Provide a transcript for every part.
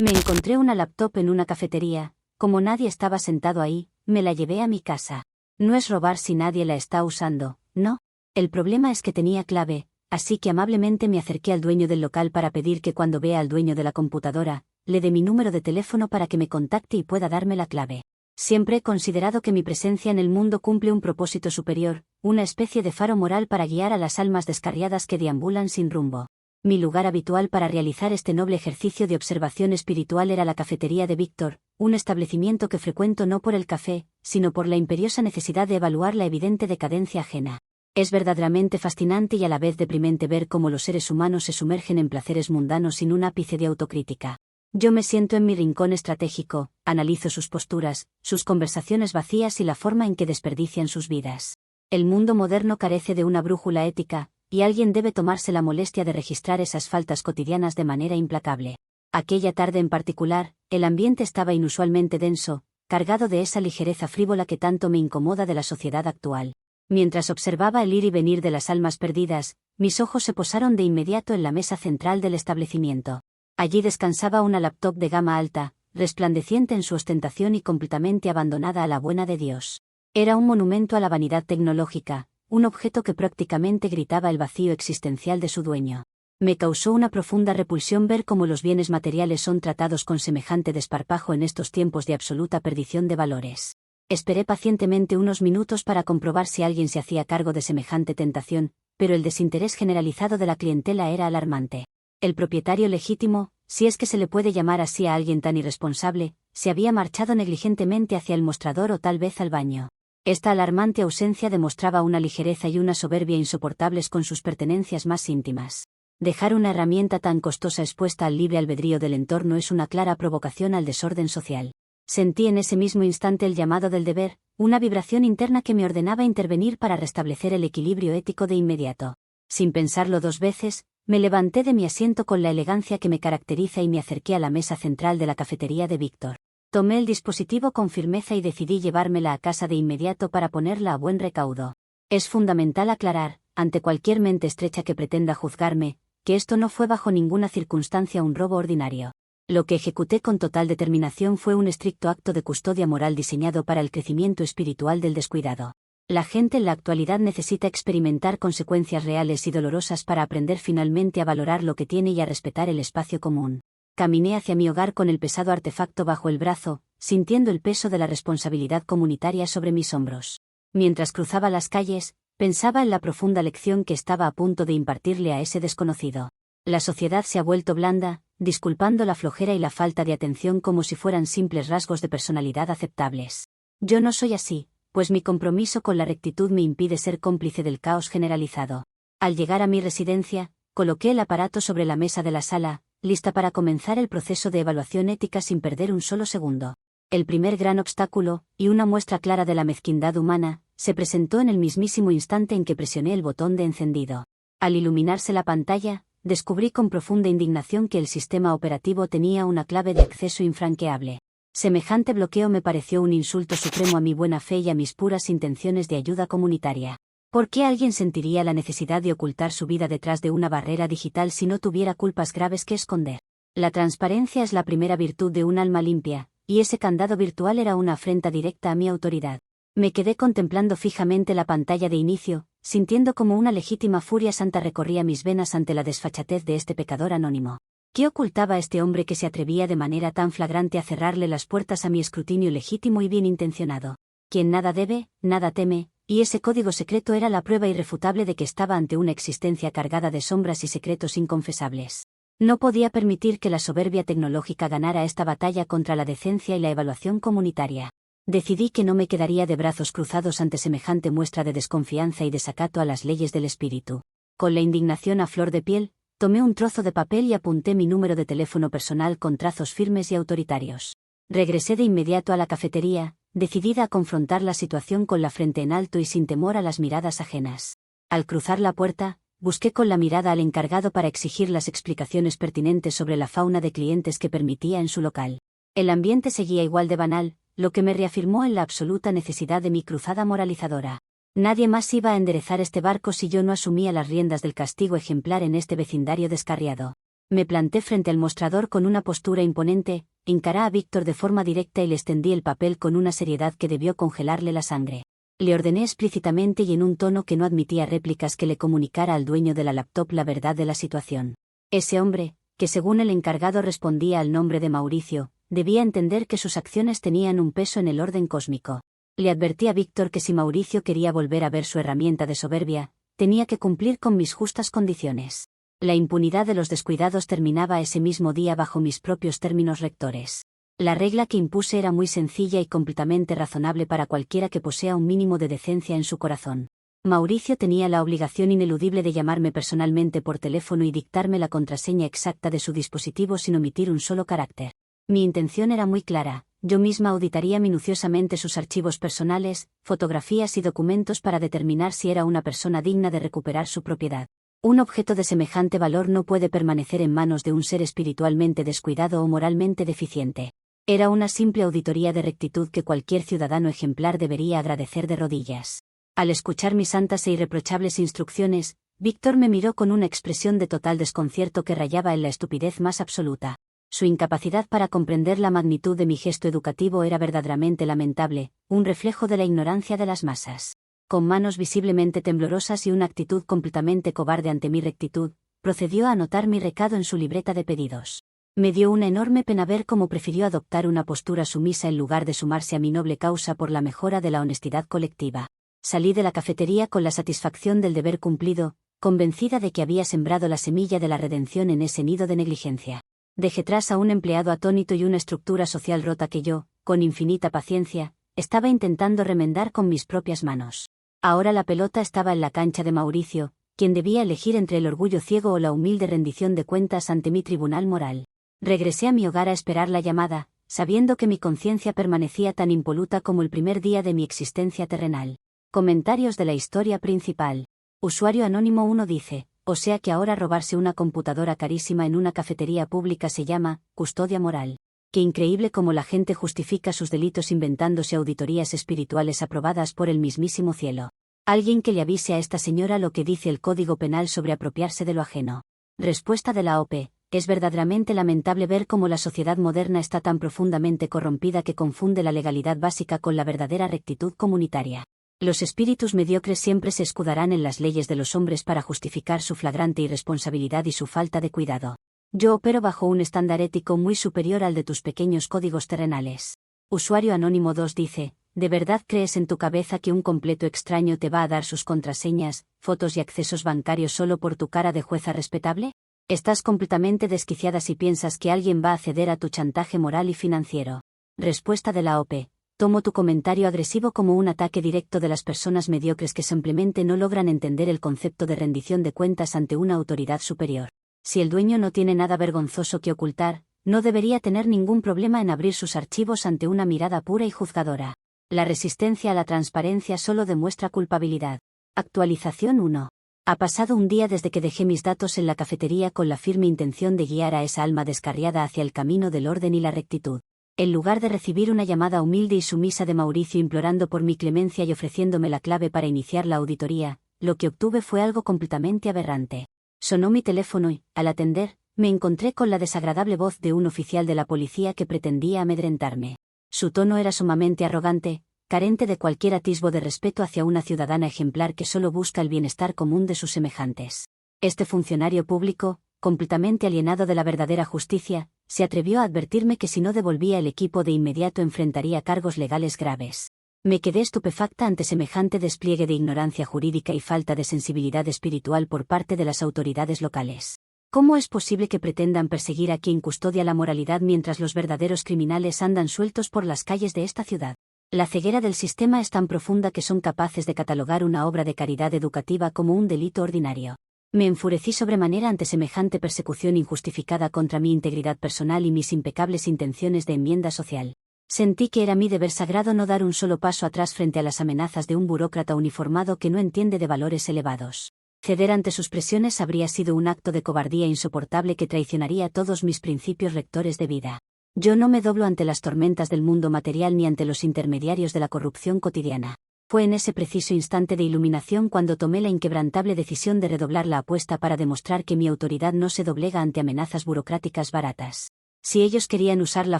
Me encontré una laptop en una cafetería. Como nadie estaba sentado ahí, me la llevé a mi casa. No es robar si nadie la está usando, ¿no? El problema es que tenía clave, así que amablemente me acerqué al dueño del local para pedir que cuando vea al dueño de la computadora, le dé mi número de teléfono para que me contacte y pueda darme la clave. Siempre he considerado que mi presencia en el mundo cumple un propósito superior, una especie de faro moral para guiar a las almas descarriadas que deambulan sin rumbo. Mi lugar habitual para realizar este noble ejercicio de observación espiritual era la cafetería de Víctor, un establecimiento que frecuento no por el café, sino por la imperiosa necesidad de evaluar la evidente decadencia ajena. Es verdaderamente fascinante y a la vez deprimente ver cómo los seres humanos se sumergen en placeres mundanos sin un ápice de autocrítica. Yo me siento en mi rincón estratégico, analizo sus posturas, sus conversaciones vacías y la forma en que desperdician sus vidas. El mundo moderno carece de una brújula ética, y alguien debe tomarse la molestia de registrar esas faltas cotidianas de manera implacable. Aquella tarde en particular, el ambiente estaba inusualmente denso, cargado de esa ligereza frívola que tanto me incomoda de la sociedad actual. Mientras observaba el ir y venir de las almas perdidas, mis ojos se posaron de inmediato en la mesa central del establecimiento. Allí descansaba una laptop de gama alta, resplandeciente en su ostentación y completamente abandonada a la buena de Dios. Era un monumento a la vanidad tecnológica, un objeto que prácticamente gritaba el vacío existencial de su dueño. Me causó una profunda repulsión ver cómo los bienes materiales son tratados con semejante desparpajo en estos tiempos de absoluta perdición de valores. Esperé pacientemente unos minutos para comprobar si alguien se hacía cargo de semejante tentación, pero el desinterés generalizado de la clientela era alarmante. El propietario legítimo, si es que se le puede llamar así a alguien tan irresponsable, se había marchado negligentemente hacia el mostrador o tal vez al baño. Esta alarmante ausencia demostraba una ligereza y una soberbia insoportables con sus pertenencias más íntimas. Dejar una herramienta tan costosa expuesta al libre albedrío del entorno es una clara provocación al desorden social. Sentí en ese mismo instante el llamado del deber, una vibración interna que me ordenaba intervenir para restablecer el equilibrio ético de inmediato. Sin pensarlo dos veces, me levanté de mi asiento con la elegancia que me caracteriza y me acerqué a la mesa central de la cafetería de Víctor. Tomé el dispositivo con firmeza y decidí llevármela a casa de inmediato para ponerla a buen recaudo. Es fundamental aclarar, ante cualquier mente estrecha que pretenda juzgarme, que esto no fue bajo ninguna circunstancia un robo ordinario. Lo que ejecuté con total determinación fue un estricto acto de custodia moral diseñado para el crecimiento espiritual del descuidado. La gente en la actualidad necesita experimentar consecuencias reales y dolorosas para aprender finalmente a valorar lo que tiene y a respetar el espacio común. Caminé hacia mi hogar con el pesado artefacto bajo el brazo, sintiendo el peso de la responsabilidad comunitaria sobre mis hombros. Mientras cruzaba las calles, pensaba en la profunda lección que estaba a punto de impartirle a ese desconocido. La sociedad se ha vuelto blanda, disculpando la flojera y la falta de atención como si fueran simples rasgos de personalidad aceptables. Yo no soy así, pues mi compromiso con la rectitud me impide ser cómplice del caos generalizado. Al llegar a mi residencia, coloqué el aparato sobre la mesa de la sala, lista para comenzar el proceso de evaluación ética sin perder un solo segundo. El primer gran obstáculo, y una muestra clara de la mezquindad humana, se presentó en el mismísimo instante en que presioné el botón de encendido. Al iluminarse la pantalla, descubrí con profunda indignación que el sistema operativo tenía una clave de acceso infranqueable. Semejante bloqueo me pareció un insulto supremo a mi buena fe y a mis puras intenciones de ayuda comunitaria. ¿Por qué alguien sentiría la necesidad de ocultar su vida detrás de una barrera digital si no tuviera culpas graves que esconder? La transparencia es la primera virtud de un alma limpia, y ese candado virtual era una afrenta directa a mi autoridad. Me quedé contemplando fijamente la pantalla de inicio, sintiendo como una legítima furia santa recorría mis venas ante la desfachatez de este pecador anónimo. ¿Qué ocultaba este hombre que se atrevía de manera tan flagrante a cerrarle las puertas a mi escrutinio legítimo y bien intencionado? Quien nada debe, nada teme, y ese código secreto era la prueba irrefutable de que estaba ante una existencia cargada de sombras y secretos inconfesables. No podía permitir que la soberbia tecnológica ganara esta batalla contra la decencia y la evaluación comunitaria. Decidí que no me quedaría de brazos cruzados ante semejante muestra de desconfianza y desacato a las leyes del espíritu. Con la indignación a flor de piel, tomé un trozo de papel y apunté mi número de teléfono personal con trazos firmes y autoritarios. Regresé de inmediato a la cafetería, decidida a confrontar la situación con la frente en alto y sin temor a las miradas ajenas. Al cruzar la puerta, busqué con la mirada al encargado para exigir las explicaciones pertinentes sobre la fauna de clientes que permitía en su local. El ambiente seguía igual de banal, lo que me reafirmó en la absoluta necesidad de mi cruzada moralizadora. Nadie más iba a enderezar este barco si yo no asumía las riendas del castigo ejemplar en este vecindario descarriado. Me planté frente al mostrador con una postura imponente, encaré a Víctor de forma directa y le extendí el papel con una seriedad que debió congelarle la sangre. Le ordené explícitamente y en un tono que no admitía réplicas que le comunicara al dueño de la laptop la verdad de la situación. Ese hombre, que según el encargado respondía al nombre de Mauricio, debía entender que sus acciones tenían un peso en el orden cósmico. Le advertí a Víctor que si Mauricio quería volver a ver su herramienta de soberbia, tenía que cumplir con mis justas condiciones. La impunidad de los descuidados terminaba ese mismo día bajo mis propios términos rectores. La regla que impuse era muy sencilla y completamente razonable para cualquiera que posea un mínimo de decencia en su corazón. Mauricio tenía la obligación ineludible de llamarme personalmente por teléfono y dictarme la contraseña exacta de su dispositivo sin omitir un solo carácter. Mi intención era muy clara: yo misma auditaría minuciosamente sus archivos personales, fotografías y documentos para determinar si era una persona digna de recuperar su propiedad. Un objeto de semejante valor no puede permanecer en manos de un ser espiritualmente descuidado o moralmente deficiente. Era una simple auditoría de rectitud que cualquier ciudadano ejemplar debería agradecer de rodillas. Al escuchar mis santas e irreprochables instrucciones, Víctor me miró con una expresión de total desconcierto que rayaba en la estupidez más absoluta. Su incapacidad para comprender la magnitud de mi gesto educativo era verdaderamente lamentable, un reflejo de la ignorancia de las masas. Con manos visiblemente temblorosas y una actitud completamente cobarde ante mi rectitud, procedió a anotar mi recado en su libreta de pedidos. Me dio una enorme pena ver cómo prefirió adoptar una postura sumisa en lugar de sumarse a mi noble causa por la mejora de la honestidad colectiva. Salí de la cafetería con la satisfacción del deber cumplido, convencida de que había sembrado la semilla de la redención en ese nido de negligencia. Dejé tras a un empleado atónito y una estructura social rota que yo, con infinita paciencia, estaba intentando remendar con mis propias manos. Ahora la pelota estaba en la cancha de Mauricio, quien debía elegir entre el orgullo ciego o la humilde rendición de cuentas ante mi tribunal moral. Regresé a mi hogar a esperar la llamada, sabiendo que mi conciencia permanecía tan impoluta como el primer día de mi existencia terrenal. Comentarios de la historia principal. Usuario anónimo 1 dice: o sea que ahora robarse una computadora carísima en una cafetería pública se llama custodia moral. Qué increíble cómo la gente justifica sus delitos inventándose auditorías espirituales aprobadas por el mismísimo cielo. Alguien que le avise a esta señora lo que dice el Código Penal sobre apropiarse de lo ajeno. Respuesta de la OP. Es verdaderamente lamentable ver cómo la sociedad moderna está tan profundamente corrompida que confunde la legalidad básica con la verdadera rectitud comunitaria. Los espíritus mediocres siempre se escudarán en las leyes de los hombres para justificar su flagrante irresponsabilidad y su falta de cuidado. Yo opero bajo un estándar ético muy superior al de tus pequeños códigos terrenales. Usuario anónimo 2 dice: ¿de verdad crees en tu cabeza que un completo extraño te va a dar sus contraseñas, fotos y accesos bancarios solo por tu cara de jueza respetable? Estás completamente desquiciada si piensas que alguien va a ceder a tu chantaje moral y financiero. Respuesta de la OP. Tomo tu comentario agresivo como un ataque directo de las personas mediocres que simplemente no logran entender el concepto de rendición de cuentas ante una autoridad superior. Si el dueño no tiene nada vergonzoso que ocultar, no debería tener ningún problema en abrir sus archivos ante una mirada pura y juzgadora. La resistencia a la transparencia solo demuestra culpabilidad. Actualización 1. Ha pasado un día desde que dejé mis datos en la cafetería con la firme intención de guiar a esa alma descarriada hacia el camino del orden y la rectitud. En lugar de recibir una llamada humilde y sumisa de Mauricio implorando por mi clemencia y ofreciéndome la clave para iniciar la auditoría, lo que obtuve fue algo completamente aberrante. Sonó mi teléfono y, al atender, me encontré con la desagradable voz de un oficial de la policía que pretendía amedrentarme. Su tono era sumamente arrogante, carente de cualquier atisbo de respeto hacia una ciudadana ejemplar que solo busca el bienestar común de sus semejantes. Este funcionario público, completamente alienado de la verdadera justicia, se atrevió a advertirme que si no devolvía el equipo de inmediato enfrentaría cargos legales graves. Me quedé estupefacta ante semejante despliegue de ignorancia jurídica y falta de sensibilidad espiritual por parte de las autoridades locales. ¿Cómo es posible que pretendan perseguir a quien custodia la moralidad mientras los verdaderos criminales andan sueltos por las calles de esta ciudad? La ceguera del sistema es tan profunda que son capaces de catalogar una obra de caridad educativa como un delito ordinario. Me enfurecí sobremanera ante semejante persecución injustificada contra mi integridad personal y mis impecables intenciones de enmienda social. Sentí que era mi deber sagrado no dar un solo paso atrás frente a las amenazas de un burócrata uniformado que no entiende de valores elevados. Ceder ante sus presiones habría sido un acto de cobardía insoportable que traicionaría todos mis principios rectores de vida. Yo no me doblo ante las tormentas del mundo material ni ante los intermediarios de la corrupción cotidiana. Fue en ese preciso instante de iluminación cuando tomé la inquebrantable decisión de redoblar la apuesta para demostrar que mi autoridad no se doblega ante amenazas burocráticas baratas. Si ellos querían usar la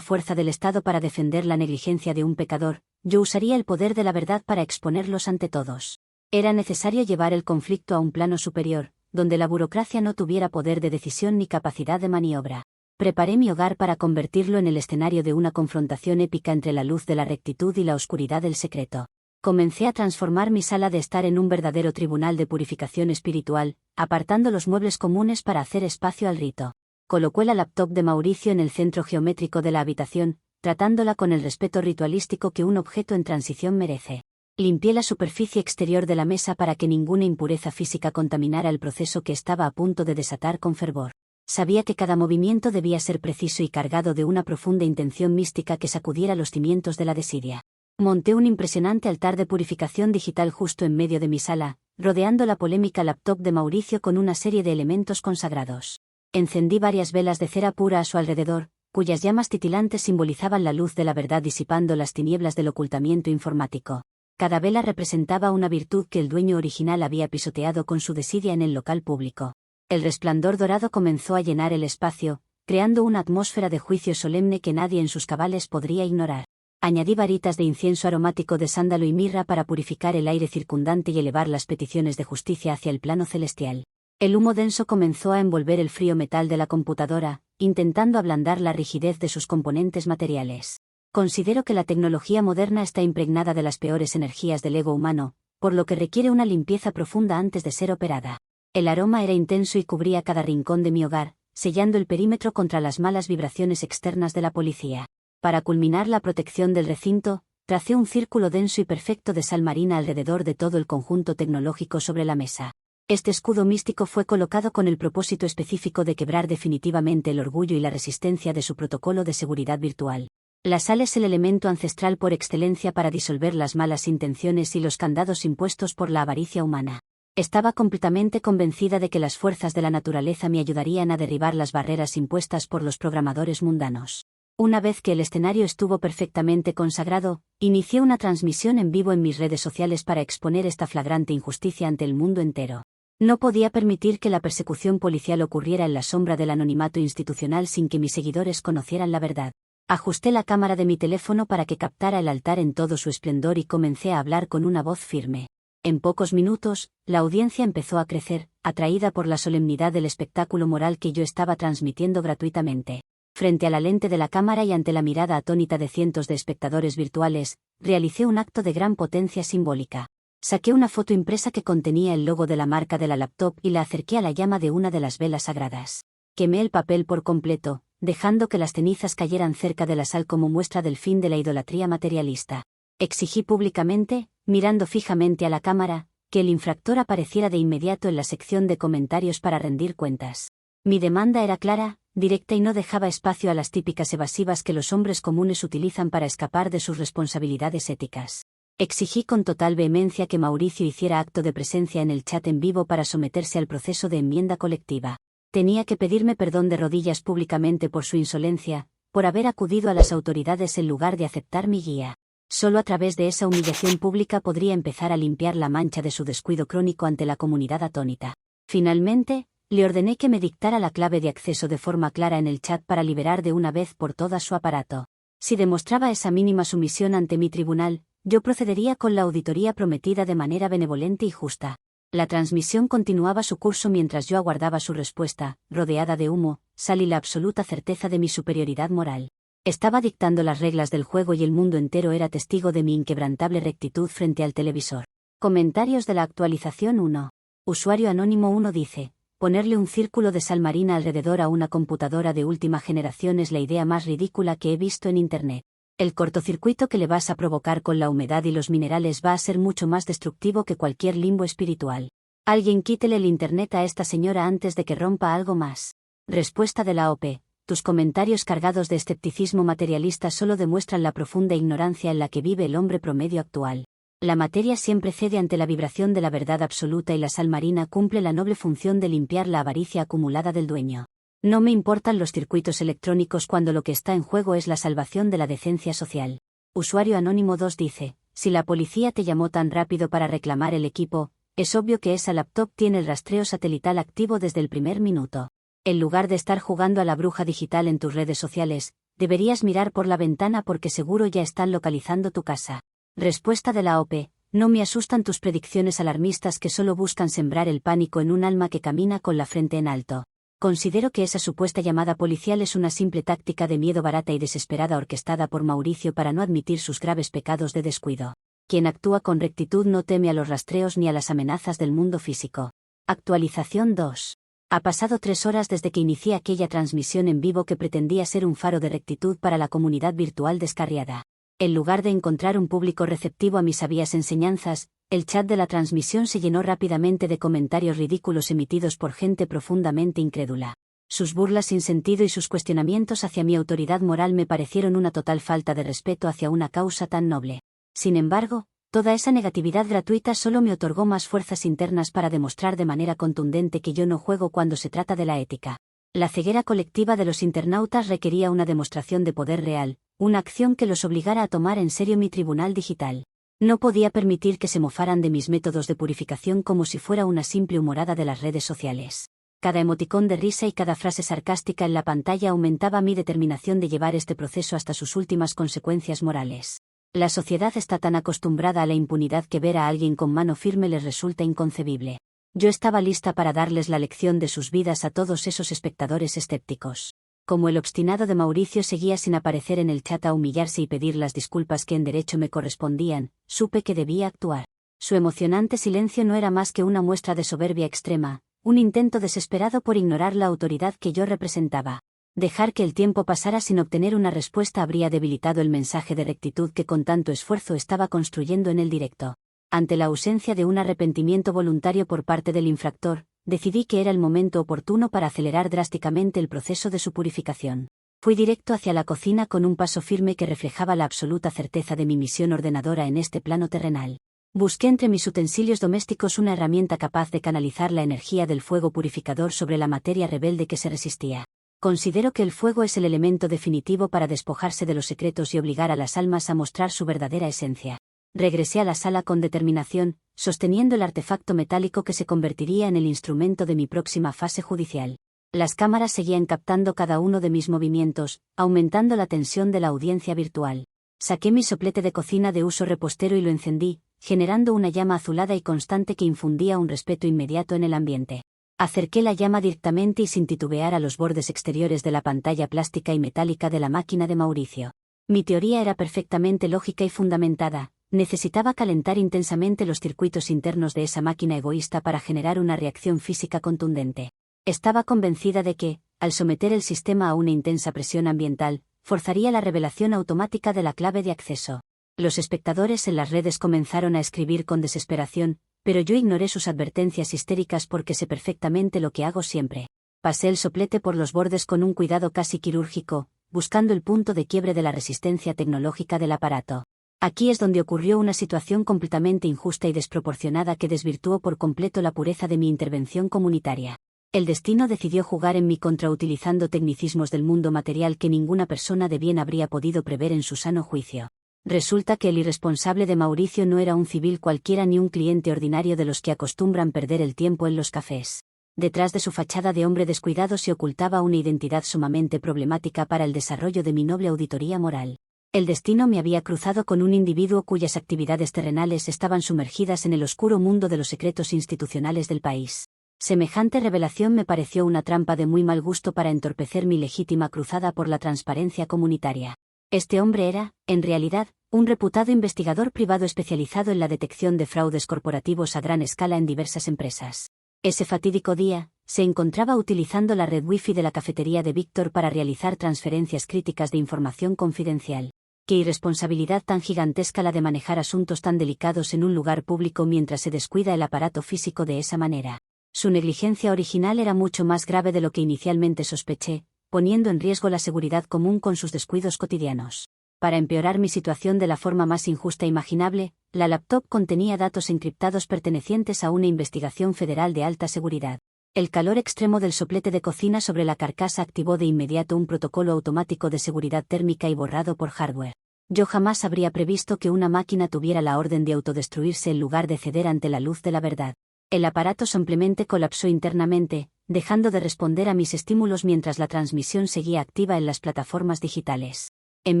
fuerza del Estado para defender la negligencia de un pecador, yo usaría el poder de la verdad para exponerlos ante todos. Era necesario llevar el conflicto a un plano superior, donde la burocracia no tuviera poder de decisión ni capacidad de maniobra. Preparé mi hogar para convertirlo en el escenario de una confrontación épica entre la luz de la rectitud y la oscuridad del secreto. Comencé a transformar mi sala de estar en un verdadero tribunal de purificación espiritual, apartando los muebles comunes para hacer espacio al rito. Colocó la laptop de Mauricio en el centro geométrico de la habitación, tratándola con el respeto ritualístico que un objeto en transición merece. Limpié la superficie exterior de la mesa para que ninguna impureza física contaminara el proceso que estaba a punto de desatar con fervor. Sabía que cada movimiento debía ser preciso y cargado de una profunda intención mística que sacudiera los cimientos de la desidia. Monté un impresionante altar de purificación digital justo en medio de mi sala, rodeando la polémica laptop de Mauricio con una serie de elementos consagrados. Encendí varias velas de cera pura a su alrededor, cuyas llamas titilantes simbolizaban la luz de la verdad disipando las tinieblas del ocultamiento informático. Cada vela representaba una virtud que el dueño original había pisoteado con su desidia en el local público. El resplandor dorado comenzó a llenar el espacio, creando una atmósfera de juicio solemne que nadie en sus cabales podría ignorar. Añadí varitas de incienso aromático de sándalo y mirra para purificar el aire circundante y elevar las peticiones de justicia hacia el plano celestial. El humo denso comenzó a envolver el frío metal de la computadora, intentando ablandar la rigidez de sus componentes materiales. Considero que la tecnología moderna está impregnada de las peores energías del ego humano, por lo que requiere una limpieza profunda antes de ser operada. El aroma era intenso y cubría cada rincón de mi hogar, sellando el perímetro contra las malas vibraciones externas de la policía. Para culminar la protección del recinto, tracé un círculo denso y perfecto de sal marina alrededor de todo el conjunto tecnológico sobre la mesa. Este escudo místico fue colocado con el propósito específico de quebrar definitivamente el orgullo y la resistencia de su protocolo de seguridad virtual. La sal es el elemento ancestral por excelencia para disolver las malas intenciones y los candados impuestos por la avaricia humana. Estaba completamente convencida de que las fuerzas de la naturaleza me ayudarían a derribar las barreras impuestas por los programadores mundanos. Una vez que el escenario estuvo perfectamente consagrado, inicié una transmisión en vivo en mis redes sociales para exponer esta flagrante injusticia ante el mundo entero. No podía permitir que la persecución policial ocurriera en la sombra del anonimato institucional sin que mis seguidores conocieran la verdad. Ajusté la cámara de mi teléfono para que captara el altar en todo su esplendor y comencé a hablar con una voz firme. En pocos minutos, la audiencia empezó a crecer, atraída por la solemnidad del espectáculo moral que yo estaba transmitiendo gratuitamente. Frente a la lente de la cámara y ante la mirada atónita de cientos de espectadores virtuales, realicé un acto de gran potencia simbólica. Saqué una foto impresa que contenía el logo de la marca de la laptop y la acerqué a la llama de una de las velas sagradas. Quemé el papel por completo, dejando que las cenizas cayeran cerca de la sal como muestra del fin de la idolatría materialista. Exigí públicamente, mirando fijamente a la cámara, que el infractor apareciera de inmediato en la sección de comentarios para rendir cuentas. Mi demanda era clara, directa y no dejaba espacio a las típicas evasivas que los hombres comunes utilizan para escapar de sus responsabilidades éticas. Exigí con total vehemencia que Mauricio hiciera acto de presencia en el chat en vivo para someterse al proceso de enmienda colectiva. Tenía que pedirme perdón de rodillas públicamente por su insolencia, por haber acudido a las autoridades en lugar de aceptar mi guía. Solo a través de esa humillación pública podría empezar a limpiar la mancha de su descuido crónico ante la comunidad atónita. Finalmente, le ordené que me dictara la clave de acceso de forma clara en el chat para liberar de una vez por todas su aparato. Si demostraba esa mínima sumisión ante mi tribunal, yo procedería con la auditoría prometida de manera benevolente y justa. La transmisión continuaba su curso mientras yo aguardaba su respuesta, rodeada de humo, sal y la absoluta certeza de mi superioridad moral. Estaba dictando las reglas del juego y el mundo entero era testigo de mi inquebrantable rectitud frente al televisor. Comentarios de la actualización 1. Usuario anónimo 1 dice: ponerle un círculo de sal marina alrededor a una computadora de última generación es la idea más ridícula que he visto en Internet. El cortocircuito que le vas a provocar con la humedad y los minerales va a ser mucho más destructivo que cualquier limbo espiritual. Alguien quítele el Internet a esta señora antes de que rompa algo más. Respuesta de la OP. Tus comentarios cargados de escepticismo materialista solo demuestran la profunda ignorancia en la que vive el hombre promedio actual. La materia siempre cede ante la vibración de la verdad absoluta y la sal marina cumple la noble función de limpiar la avaricia acumulada del dueño. No me importan los circuitos electrónicos cuando lo que está en juego es la salvación de la decencia social. Usuario anónimo 2 dice: Si la policía te llamó tan rápido para reclamar el equipo, es obvio que esa laptop tiene el rastreo satelital activo desde el primer minuto. En lugar de estar jugando a la bruja digital en tus redes sociales, deberías mirar por la ventana porque seguro ya están localizando tu casa. Respuesta de la OP: no me asustan tus predicciones alarmistas que solo buscan sembrar el pánico en un alma que camina con la frente en alto. Considero que esa supuesta llamada policial es una simple táctica de miedo barata y desesperada orquestada por Mauricio para no admitir sus graves pecados de descuido. Quien actúa con rectitud no teme a los rastreos ni a las amenazas del mundo físico. Actualización 2. Ha pasado 3 horas desde que inicié aquella transmisión en vivo que pretendía ser un faro de rectitud para la comunidad virtual descarriada. En lugar de encontrar un público receptivo a mis sabias enseñanzas, el chat de la transmisión se llenó rápidamente de comentarios ridículos emitidos por gente profundamente incrédula. Sus burlas sin sentido y sus cuestionamientos hacia mi autoridad moral me parecieron una total falta de respeto hacia una causa tan noble. Sin embargo, toda esa negatividad gratuita solo me otorgó más fuerzas internas para demostrar de manera contundente que yo no juego cuando se trata de la ética. La ceguera colectiva de los internautas requería una demostración de poder real, una acción que los obligara a tomar en serio mi tribunal digital. No podía permitir que se mofaran de mis métodos de purificación como si fuera una simple humorada de las redes sociales. Cada emoticón de risa y cada frase sarcástica en la pantalla aumentaba mi determinación de llevar este proceso hasta sus últimas consecuencias morales. La sociedad está tan acostumbrada a la impunidad que ver a alguien con mano firme les resulta inconcebible. Yo estaba lista para darles la lección de sus vidas a todos esos espectadores escépticos. Como el obstinado de Mauricio seguía sin aparecer en el chat a humillarse y pedir las disculpas que en derecho me correspondían, supe que debía actuar. Su emocionante silencio no era más que una muestra de soberbia extrema, un intento desesperado por ignorar la autoridad que yo representaba. Dejar que el tiempo pasara sin obtener una respuesta habría debilitado el mensaje de rectitud que con tanto esfuerzo estaba construyendo en el directo. Ante la ausencia de un arrepentimiento voluntario por parte del infractor, decidí que era el momento oportuno para acelerar drásticamente el proceso de su purificación. Fui directo hacia la cocina con un paso firme que reflejaba la absoluta certeza de mi misión ordenadora en este plano terrenal. Busqué entre mis utensilios domésticos una herramienta capaz de canalizar la energía del fuego purificador sobre la materia rebelde que se resistía. Considero que el fuego es el elemento definitivo para despojarse de los secretos y obligar a las almas a mostrar su verdadera esencia. Regresé a la sala con determinación, sosteniendo el artefacto metálico que se convertiría en el instrumento de mi próxima fase judicial. Las cámaras seguían captando cada uno de mis movimientos, aumentando la tensión de la audiencia virtual. Saqué mi soplete de cocina de uso repostero y lo encendí, generando una llama azulada y constante que infundía un respeto inmediato en el ambiente. Acerqué la llama directamente y sin titubear a los bordes exteriores de la pantalla plástica y metálica de la máquina de Mauricio. Mi teoría era perfectamente lógica y fundamentada. Necesitaba calentar intensamente los circuitos internos de esa máquina egoísta para generar una reacción física contundente. Estaba convencida de que, al someter el sistema a una intensa presión ambiental, forzaría la revelación automática de la clave de acceso. Los espectadores en las redes comenzaron a escribir con desesperación, pero yo ignoré sus advertencias histéricas porque sé perfectamente lo que hago siempre. Pasé el soplete por los bordes con un cuidado casi quirúrgico, buscando el punto de quiebre de la resistencia tecnológica del aparato. Aquí es donde ocurrió una situación completamente injusta y desproporcionada que desvirtuó por completo la pureza de mi intervención comunitaria. El destino decidió jugar en mi contra utilizando tecnicismos del mundo material que ninguna persona de bien habría podido prever en su sano juicio. Resulta que el irresponsable de Mauricio no era un civil cualquiera ni un cliente ordinario de los que acostumbran perder el tiempo en los cafés. Detrás de su fachada de hombre descuidado se ocultaba una identidad sumamente problemática para el desarrollo de mi noble auditoría moral. El destino me había cruzado con un individuo cuyas actividades terrenales estaban sumergidas en el oscuro mundo de los secretos institucionales del país. Semejante revelación me pareció una trampa de muy mal gusto para entorpecer mi legítima cruzada por la transparencia comunitaria. Este hombre era, en realidad, un reputado investigador privado especializado en la detección de fraudes corporativos a gran escala en diversas empresas. Ese fatídico día, se encontraba utilizando la red Wi-Fi de la cafetería de Víctor para realizar transferencias críticas de información confidencial. Qué irresponsabilidad tan gigantesca la de manejar asuntos tan delicados en un lugar público mientras se descuida el aparato físico de esa manera. Su negligencia original era mucho más grave de lo que inicialmente sospeché, poniendo en riesgo la seguridad común con sus descuidos cotidianos. Para empeorar mi situación de la forma más injusta imaginable, la laptop contenía datos encriptados pertenecientes a una investigación federal de alta seguridad. El calor extremo del soplete de cocina sobre la carcasa activó de inmediato un protocolo automático de seguridad térmica y borrado por hardware. Yo jamás habría previsto que una máquina tuviera la orden de autodestruirse en lugar de ceder ante la luz de la verdad. El aparato simplemente colapsó internamente, dejando de responder a mis estímulos mientras la transmisión seguía activa en las plataformas digitales. En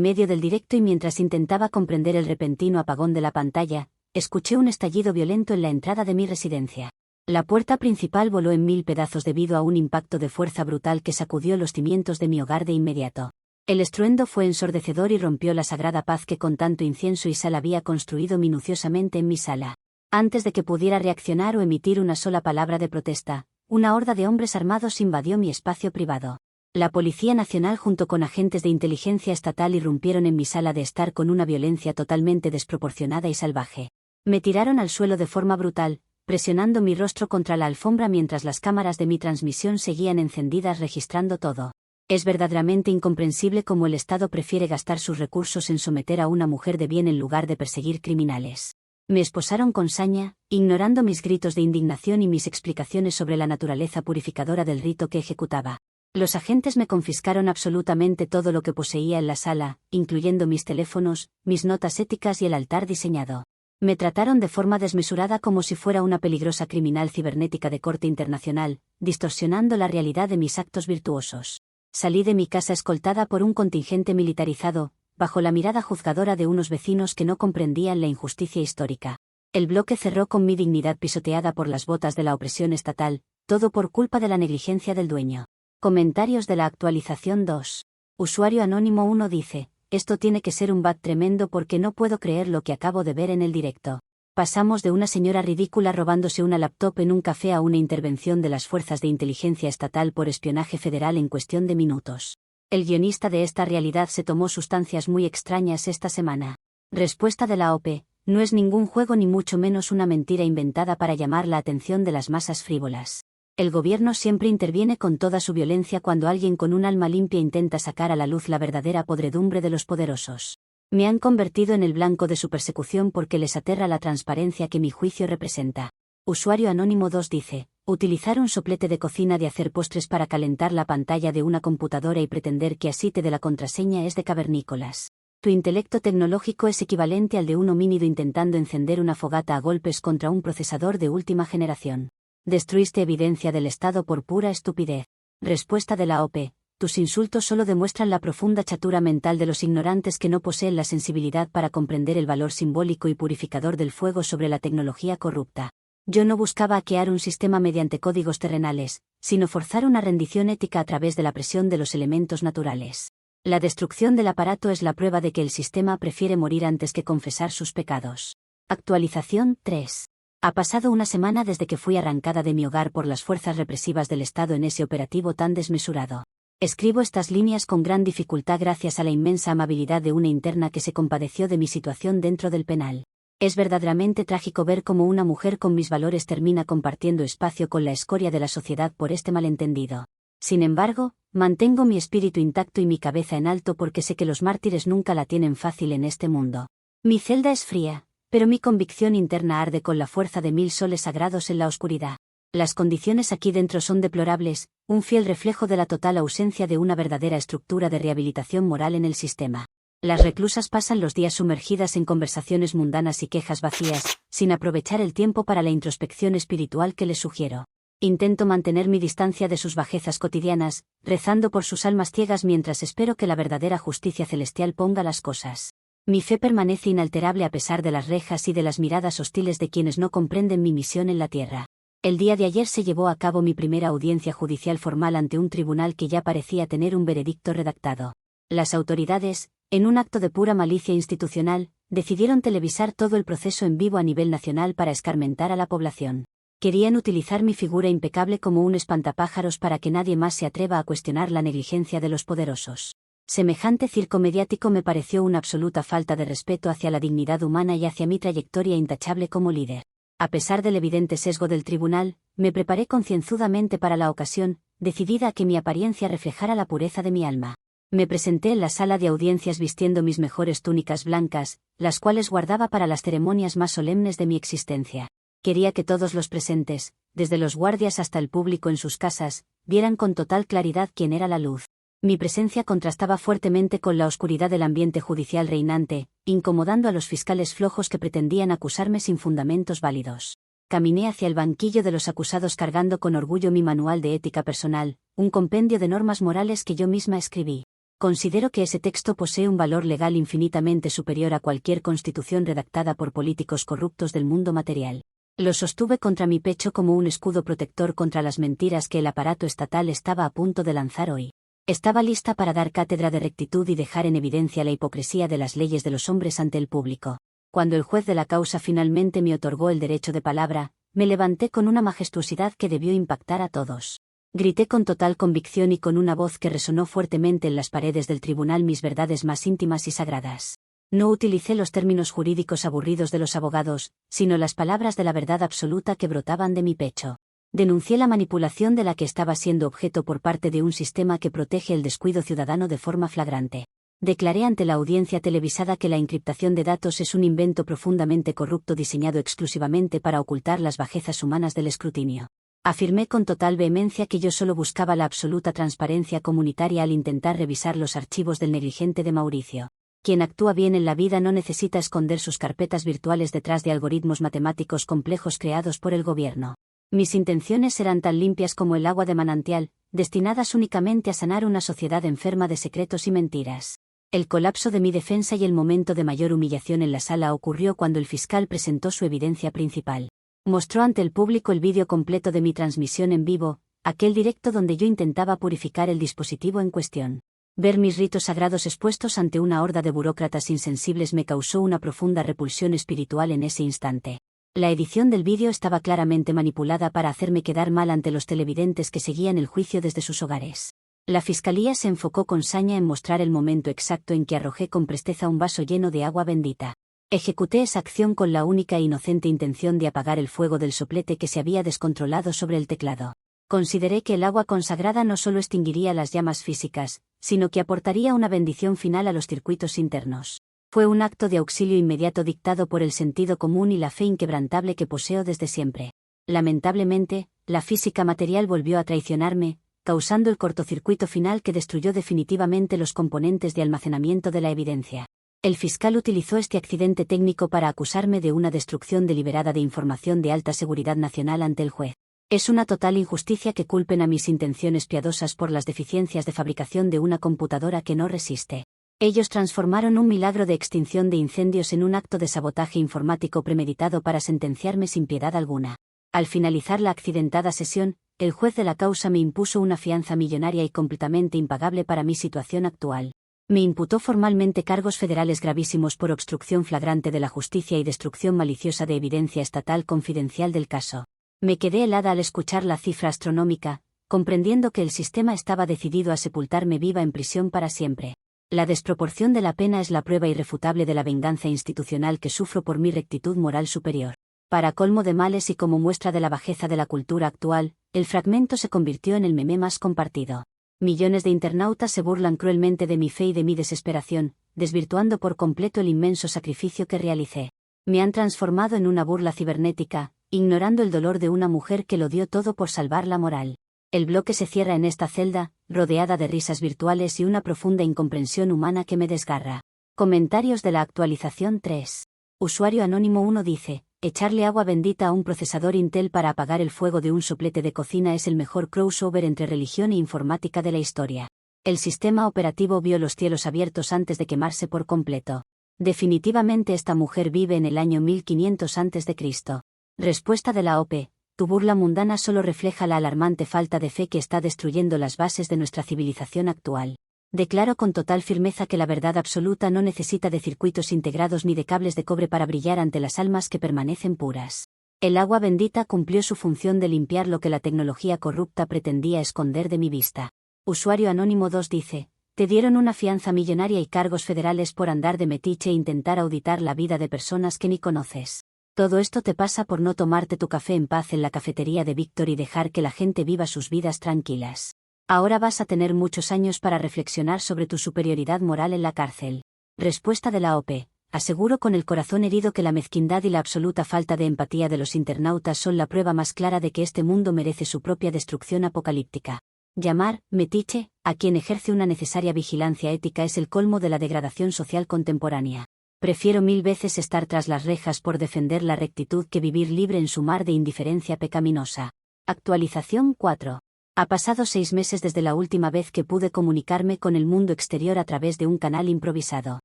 medio del directo y mientras intentaba comprender el repentino apagón de la pantalla, escuché un estallido violento en la entrada de mi residencia. La puerta principal voló en 1000 pedazos debido a un impacto de fuerza brutal que sacudió los cimientos de mi hogar de inmediato. El estruendo fue ensordecedor y rompió la sagrada paz que con tanto incienso y sal había construido minuciosamente en mi sala. Antes de que pudiera reaccionar o emitir una sola palabra de protesta, una horda de hombres armados invadió mi espacio privado. La Policía Nacional junto con agentes de inteligencia estatal irrumpieron en mi sala de estar con una violencia totalmente desproporcionada y salvaje. Me tiraron al suelo de forma brutal, presionando mi rostro contra la alfombra mientras las cámaras de mi transmisión seguían encendidas registrando todo. Es verdaderamente incomprensible cómo el Estado prefiere gastar sus recursos en someter a una mujer de bien en lugar de perseguir criminales. Me esposaron con saña, ignorando mis gritos de indignación y mis explicaciones sobre la naturaleza purificadora del rito que ejecutaba. Los agentes me confiscaron absolutamente todo lo que poseía en la sala, incluyendo mis teléfonos, mis notas éticas y el altar diseñado. Me trataron de forma desmesurada como si fuera una peligrosa criminal cibernética de corte internacional, distorsionando la realidad de mis actos virtuosos. Salí de mi casa escoltada por un contingente militarizado, bajo la mirada juzgadora de unos vecinos que no comprendían la injusticia histórica. El bloque cerró con mi dignidad pisoteada por las botas de la opresión estatal, todo por culpa de la negligencia del dueño. Comentarios de la actualización 2. Usuario anónimo 1 dice: esto tiene que ser un bug tremendo porque no puedo creer lo que acabo de ver en el directo. Pasamos de una señora ridícula robándose una laptop en un café a una intervención de las fuerzas de inteligencia estatal por espionaje federal en cuestión de minutos. El guionista de esta realidad se tomó sustancias muy extrañas esta semana. Respuesta de la OP: no es ningún juego ni mucho menos una mentira inventada para llamar la atención de las masas frívolas. El gobierno siempre interviene con toda su violencia cuando alguien con un alma limpia intenta sacar a la luz la verdadera podredumbre de los poderosos. Me han convertido en el blanco de su persecución porque les aterra la transparencia que mi juicio representa. Usuario anónimo 2 dice: utilizar un soplete de cocina de hacer postres para calentar la pantalla de una computadora y pretender que así te dé la contraseña es de cavernícolas. Tu intelecto tecnológico es equivalente al de un homínido intentando encender una fogata a golpes contra un procesador de última generación. Destruiste evidencia del Estado por pura estupidez. Respuesta de la OP: tus insultos solo demuestran la profunda chatura mental de los ignorantes que no poseen la sensibilidad para comprender el valor simbólico y purificador del fuego sobre la tecnología corrupta. Yo no buscaba hackear un sistema mediante códigos terrenales, sino forzar una rendición ética a través de la presión de los elementos naturales. La destrucción del aparato es la prueba de que el sistema prefiere morir antes que confesar sus pecados. Actualización 3. Ha pasado una semana desde que fui arrancada de mi hogar por las fuerzas represivas del Estado en ese operativo tan desmesurado. Escribo estas líneas con gran dificultad gracias a la inmensa amabilidad de una interna que se compadeció de mi situación dentro del penal. Es verdaderamente trágico ver cómo una mujer con mis valores termina compartiendo espacio con la escoria de la sociedad por este malentendido. Sin embargo, mantengo mi espíritu intacto y mi cabeza en alto porque sé que los mártires nunca la tienen fácil en este mundo. Mi celda es fría, pero mi convicción interna arde con la fuerza de 1000 soles sagrados en la oscuridad. Las condiciones aquí dentro son deplorables, un fiel reflejo de la total ausencia de una verdadera estructura de rehabilitación moral en el sistema. Las reclusas pasan los días sumergidas en conversaciones mundanas y quejas vacías, sin aprovechar el tiempo para la introspección espiritual que les sugiero. Intento mantener mi distancia de sus bajezas cotidianas, rezando por sus almas ciegas mientras espero que la verdadera justicia celestial ponga las cosas. Mi fe permanece inalterable a pesar de las rejas y de las miradas hostiles de quienes no comprenden mi misión en la tierra. El día de ayer se llevó a cabo mi primera audiencia judicial formal ante un tribunal que ya parecía tener un veredicto redactado. Las autoridades, en un acto de pura malicia institucional, decidieron televisar todo el proceso en vivo a nivel nacional para escarmentar a la población. Querían utilizar mi figura impecable como un espantapájaros para que nadie más se atreva a cuestionar la negligencia de los poderosos. Semejante circo mediático me pareció una absoluta falta de respeto hacia la dignidad humana y hacia mi trayectoria intachable como líder. A pesar del evidente sesgo del tribunal, me preparé concienzudamente para la ocasión, decidida a que mi apariencia reflejara la pureza de mi alma. Me presenté en la sala de audiencias vistiendo mis mejores túnicas blancas, las cuales guardaba para las ceremonias más solemnes de mi existencia. Quería que todos los presentes, desde los guardias hasta el público en sus casas, vieran con total claridad quién era la luz. Mi presencia contrastaba fuertemente con la oscuridad del ambiente judicial reinante, incomodando a los fiscales flojos que pretendían acusarme sin fundamentos válidos. Caminé hacia el banquillo de los acusados cargando con orgullo mi manual de ética personal, un compendio de normas morales que yo misma escribí. Considero que ese texto posee un valor legal infinitamente superior a cualquier constitución redactada por políticos corruptos del mundo material. Lo sostuve contra mi pecho como un escudo protector contra las mentiras que el aparato estatal estaba a punto de lanzar hoy. Estaba lista para dar cátedra de rectitud y dejar en evidencia la hipocresía de las leyes de los hombres ante el público. Cuando el juez de la causa finalmente me otorgó el derecho de palabra, me levanté con una majestuosidad que debió impactar a todos. Grité con total convicción y con una voz que resonó fuertemente en las paredes del tribunal mis verdades más íntimas y sagradas. No utilicé los términos jurídicos aburridos de los abogados, sino las palabras de la verdad absoluta que brotaban de mi pecho. Denuncié la manipulación de la que estaba siendo objeto por parte de un sistema que protege el descuido ciudadano de forma flagrante. Declaré ante la audiencia televisada que la encriptación de datos es un invento profundamente corrupto diseñado exclusivamente para ocultar las bajezas humanas del escrutinio. Afirmé con total vehemencia que yo solo buscaba la absoluta transparencia comunitaria al intentar revisar los archivos del negligente de Mauricio. Quien actúa bien en la vida no necesita esconder sus carpetas virtuales detrás de algoritmos matemáticos complejos creados por el gobierno. Mis intenciones eran tan limpias como el agua de manantial, destinadas únicamente a sanar una sociedad enferma de secretos y mentiras. El colapso de mi defensa y el momento de mayor humillación en la sala ocurrió cuando el fiscal presentó su evidencia principal. Mostró ante el público el vídeo completo de mi transmisión en vivo, aquel directo donde yo intentaba purificar el dispositivo en cuestión. Ver mis ritos sagrados expuestos ante una horda de burócratas insensibles me causó una profunda repulsión espiritual en ese instante. La edición del vídeo estaba claramente manipulada para hacerme quedar mal ante los televidentes que seguían el juicio desde sus hogares. La fiscalía se enfocó con saña en mostrar el momento exacto en que arrojé con presteza un vaso lleno de agua bendita. Ejecuté esa acción con la única e inocente intención de apagar el fuego del soplete que se había descontrolado sobre el teclado. Consideré que el agua consagrada no solo extinguiría las llamas físicas, sino que aportaría una bendición final a los circuitos internos. Fue un acto de auxilio inmediato dictado por el sentido común y la fe inquebrantable que poseo desde siempre. Lamentablemente, la física material volvió a traicionarme, causando el cortocircuito final que destruyó definitivamente los componentes de almacenamiento de la evidencia. El fiscal utilizó este accidente técnico para acusarme de una destrucción deliberada de información de alta seguridad nacional ante el juez. Es una total injusticia que culpen a mis intenciones piadosas por las deficiencias de fabricación de una computadora que no resiste. Ellos transformaron un milagro de extinción de incendios en un acto de sabotaje informático premeditado para sentenciarme sin piedad alguna. Al finalizar la accidentada sesión, el juez de la causa me impuso una fianza millonaria y completamente impagable para mi situación actual. Me imputó formalmente cargos federales gravísimos por obstrucción flagrante de la justicia y destrucción maliciosa de evidencia estatal confidencial del caso. Me quedé helada al escuchar la cifra astronómica, comprendiendo que el sistema estaba decidido a sepultarme viva en prisión para siempre. La desproporción de la pena es la prueba irrefutable de la venganza institucional que sufro por mi rectitud moral superior. Para colmo de males y como muestra de la bajeza de la cultura actual, el fragmento se convirtió en el meme más compartido. Millones de internautas se burlan cruelmente de mi fe y de mi desesperación, desvirtuando por completo el inmenso sacrificio que realicé. Me han transformado en una burla cibernética, ignorando el dolor de una mujer que lo dio todo por salvar la moral. El bloque se cierra en esta celda, rodeada de risas virtuales y una profunda incomprensión humana que me desgarra. Comentarios de la actualización 3. Usuario anónimo 1 dice: echarle agua bendita a un procesador Intel para apagar el fuego de un soplete de cocina es el mejor crossover entre religión e informática de la historia. El sistema operativo vio los cielos abiertos antes de quemarse por completo. Definitivamente esta mujer vive en el año 1500 a.C. Respuesta de la OP: tu burla mundana solo refleja la alarmante falta de fe que está destruyendo las bases de nuestra civilización actual. Declaro con total firmeza que la verdad absoluta no necesita de circuitos integrados ni de cables de cobre para brillar ante las almas que permanecen puras. El agua bendita cumplió su función de limpiar lo que la tecnología corrupta pretendía esconder de mi vista. Usuario anónimo 2 dice: te dieron una fianza millonaria y cargos federales por andar de metiche e intentar auditar la vida de personas que ni conoces. Todo esto te pasa por no tomarte tu café en paz en la cafetería de Víctor y dejar que la gente viva sus vidas tranquilas. Ahora vas a tener muchos años para reflexionar sobre tu superioridad moral en la cárcel. Respuesta de la OP: aseguro con el corazón herido que la mezquindad y la absoluta falta de empatía de los internautas son la prueba más clara de que este mundo merece su propia destrucción apocalíptica. Llamar metiche a quien ejerce una necesaria vigilancia ética es el colmo de la degradación social contemporánea. Prefiero 1000 veces estar tras las rejas por defender la rectitud que vivir libre en su mar de indiferencia pecaminosa. Actualización 4. Ha pasado 6 meses desde la última vez que pude comunicarme con el mundo exterior a través de un canal improvisado.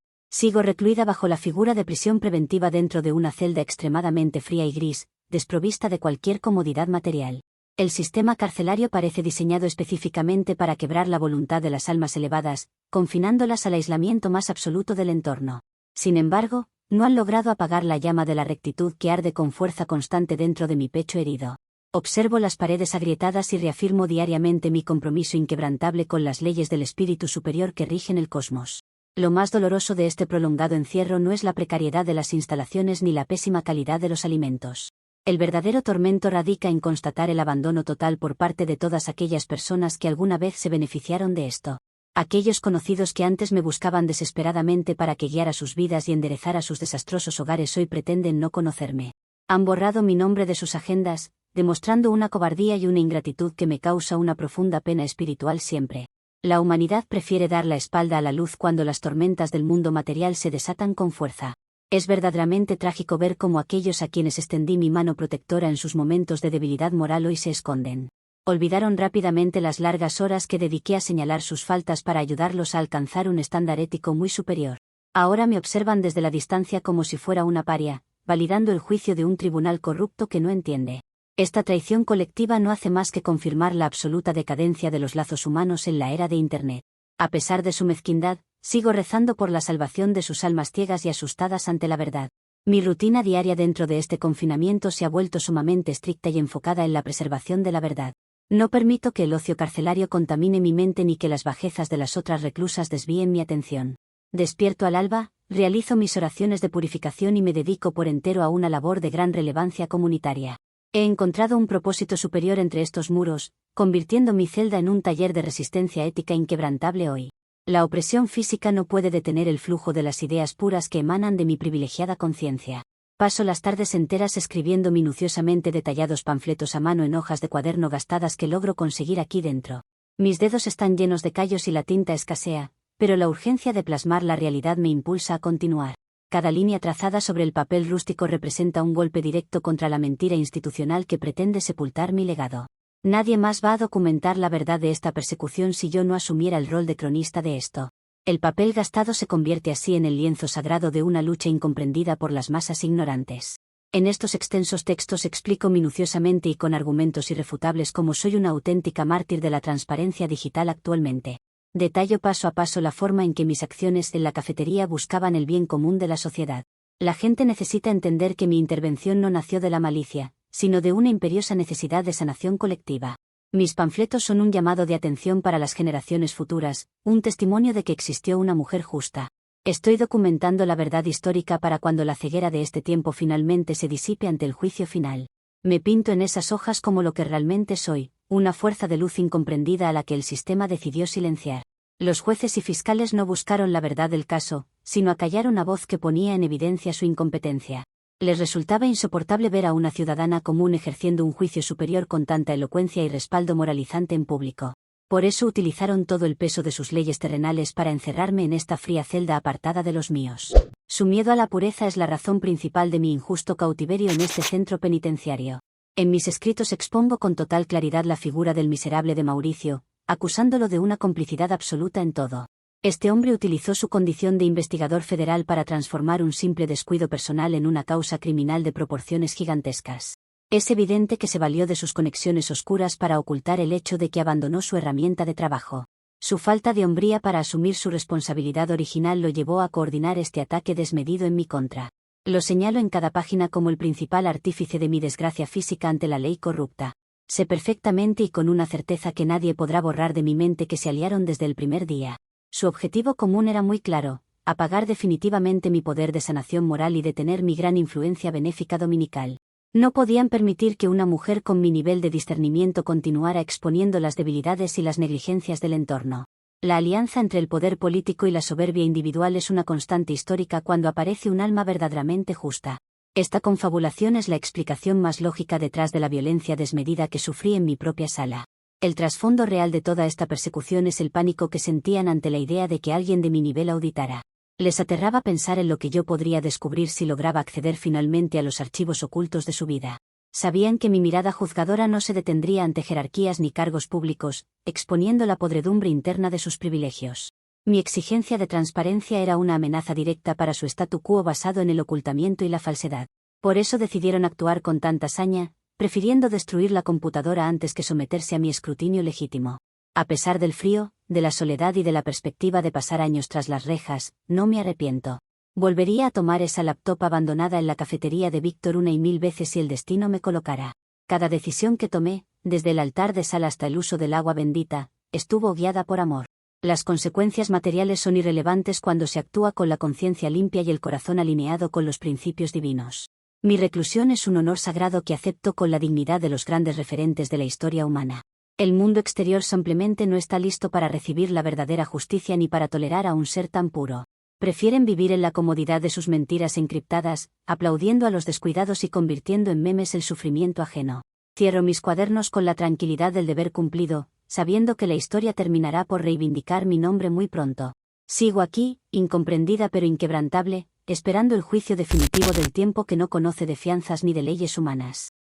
Sigo recluida bajo la figura de prisión preventiva dentro de una celda extremadamente fría y gris, desprovista de cualquier comodidad material. El sistema carcelario parece diseñado específicamente para quebrar la voluntad de las almas elevadas, confinándolas al aislamiento más absoluto del entorno. Sin embargo, no han logrado apagar la llama de la rectitud que arde con fuerza constante dentro de mi pecho herido. Observo las paredes agrietadas y reafirmo diariamente mi compromiso inquebrantable con las leyes del espíritu superior que rigen el cosmos. Lo más doloroso de este prolongado encierro no es la precariedad de las instalaciones ni la pésima calidad de los alimentos. El verdadero tormento radica en constatar el abandono total por parte de todas aquellas personas que alguna vez se beneficiaron de esto. Aquellos conocidos que antes me buscaban desesperadamente para que guiara sus vidas y enderezara sus desastrosos hogares hoy pretenden no conocerme. Han borrado mi nombre de sus agendas, demostrando una cobardía y una ingratitud que me causa una profunda pena espiritual siempre. La humanidad prefiere dar la espalda a la luz cuando las tormentas del mundo material se desatan con fuerza. Es verdaderamente trágico ver cómo aquellos a quienes extendí mi mano protectora en sus momentos de debilidad moral hoy se esconden. Olvidaron rápidamente las largas horas que dediqué a señalar sus faltas para ayudarlos a alcanzar un estándar ético muy superior. Ahora me observan desde la distancia como si fuera una paria, validando el juicio de un tribunal corrupto que no entiende. Esta traición colectiva no hace más que confirmar la absoluta decadencia de los lazos humanos en la era de Internet. A pesar de su mezquindad, sigo rezando por la salvación de sus almas ciegas y asustadas ante la verdad. Mi rutina diaria dentro de este confinamiento se ha vuelto sumamente estricta y enfocada en la preservación de la verdad. No permito que el ocio carcelario contamine mi mente ni que las bajezas de las otras reclusas desvíen mi atención. Despierto al alba, realizo mis oraciones de purificación y me dedico por entero a una labor de gran relevancia comunitaria. He encontrado un propósito superior entre estos muros, convirtiendo mi celda en un taller de resistencia ética inquebrantable hoy. La opresión física no puede detener el flujo de las ideas puras que emanan de mi privilegiada conciencia. Paso las tardes enteras escribiendo minuciosamente detallados panfletos a mano en hojas de cuaderno gastadas que logro conseguir aquí dentro. Mis dedos están llenos de callos y la tinta escasea, pero la urgencia de plasmar la realidad me impulsa a continuar. Cada línea trazada sobre el papel rústico representa un golpe directo contra la mentira institucional que pretende sepultar mi legado. Nadie más va a documentar la verdad de esta persecución si yo no asumiera el rol de cronista de esto. El papel gastado se convierte así en el lienzo sagrado de una lucha incomprendida por las masas ignorantes. En estos extensos textos explico minuciosamente y con argumentos irrefutables cómo soy una auténtica mártir de la transparencia digital actualmente. Detallo paso a paso la forma en que mis acciones en la cafetería buscaban el bien común de la sociedad. La gente necesita entender que mi intervención no nació de la malicia, sino de una imperiosa necesidad de sanación colectiva. Mis panfletos son un llamado de atención para las generaciones futuras, un testimonio de que existió una mujer justa. Estoy documentando la verdad histórica para cuando la ceguera de este tiempo finalmente se disipe ante el juicio final. Me pinto en esas hojas como lo que realmente soy, una fuerza de luz incomprendida a la que el sistema decidió silenciar. Los jueces y fiscales no buscaron la verdad del caso, sino acallar una voz que ponía en evidencia su incompetencia. Les resultaba insoportable ver a una ciudadana común ejerciendo un juicio superior con tanta elocuencia y respaldo moralizante en público. Por eso utilizaron todo el peso de sus leyes terrenales para encerrarme en esta fría celda apartada de los míos. Su miedo a la pureza es la razón principal de mi injusto cautiverio en este centro penitenciario. En mis escritos expongo con total claridad la figura del miserable de Mauricio, acusándolo de una complicidad absoluta en todo. Este hombre utilizó su condición de investigador federal para transformar un simple descuido personal en una causa criminal de proporciones gigantescas. Es evidente que se valió de sus conexiones oscuras para ocultar el hecho de que abandonó su herramienta de trabajo. Su falta de hombría para asumir su responsabilidad original lo llevó a coordinar este ataque desmedido en mi contra. Lo señalo en cada página como el principal artífice de mi desgracia física ante la ley corrupta. Sé perfectamente y con una certeza que nadie podrá borrar de mi mente que se aliaron desde el primer día. Su objetivo común era muy claro: apagar definitivamente mi poder de sanación moral y detener mi gran influencia benéfica dominical. No podían permitir que una mujer con mi nivel de discernimiento continuara exponiendo las debilidades y las negligencias del entorno. La alianza entre el poder político y la soberbia individual es una constante histórica cuando aparece un alma verdaderamente justa. Esta confabulación es la explicación más lógica detrás de la violencia desmedida que sufrí en mi propia sala. El trasfondo real de toda esta persecución es el pánico que sentían ante la idea de que alguien de mi nivel auditara. Les aterraba pensar en lo que yo podría descubrir si lograba acceder finalmente a los archivos ocultos de su vida. Sabían que mi mirada juzgadora no se detendría ante jerarquías ni cargos públicos, exponiendo la podredumbre interna de sus privilegios. Mi exigencia de transparencia era una amenaza directa para su statu quo basado en el ocultamiento y la falsedad. Por eso decidieron actuar con tanta saña, prefiriendo destruir la computadora antes que someterse a mi escrutinio legítimo. A pesar del frío, de la soledad y de la perspectiva de pasar años tras las rejas, no me arrepiento. Volvería a tomar esa laptop abandonada en la cafetería de Víctor una y mil veces si el destino me colocara. Cada decisión que tomé, desde el altar de sal hasta el uso del agua bendita, estuvo guiada por amor. Las consecuencias materiales son irrelevantes cuando se actúa con la conciencia limpia y el corazón alineado con los principios divinos. Mi reclusión es un honor sagrado que acepto con la dignidad de los grandes referentes de la historia humana. El mundo exterior simplemente no está listo para recibir la verdadera justicia ni para tolerar a un ser tan puro. Prefieren vivir en la comodidad de sus mentiras encriptadas, aplaudiendo a los descuidados y convirtiendo en memes el sufrimiento ajeno. Cierro mis cuadernos con la tranquilidad del deber cumplido, sabiendo que la historia terminará por reivindicar mi nombre muy pronto. Sigo aquí, incomprendida pero inquebrantable, esperando el juicio definitivo del tiempo que no conoce de fianzas ni de leyes humanas.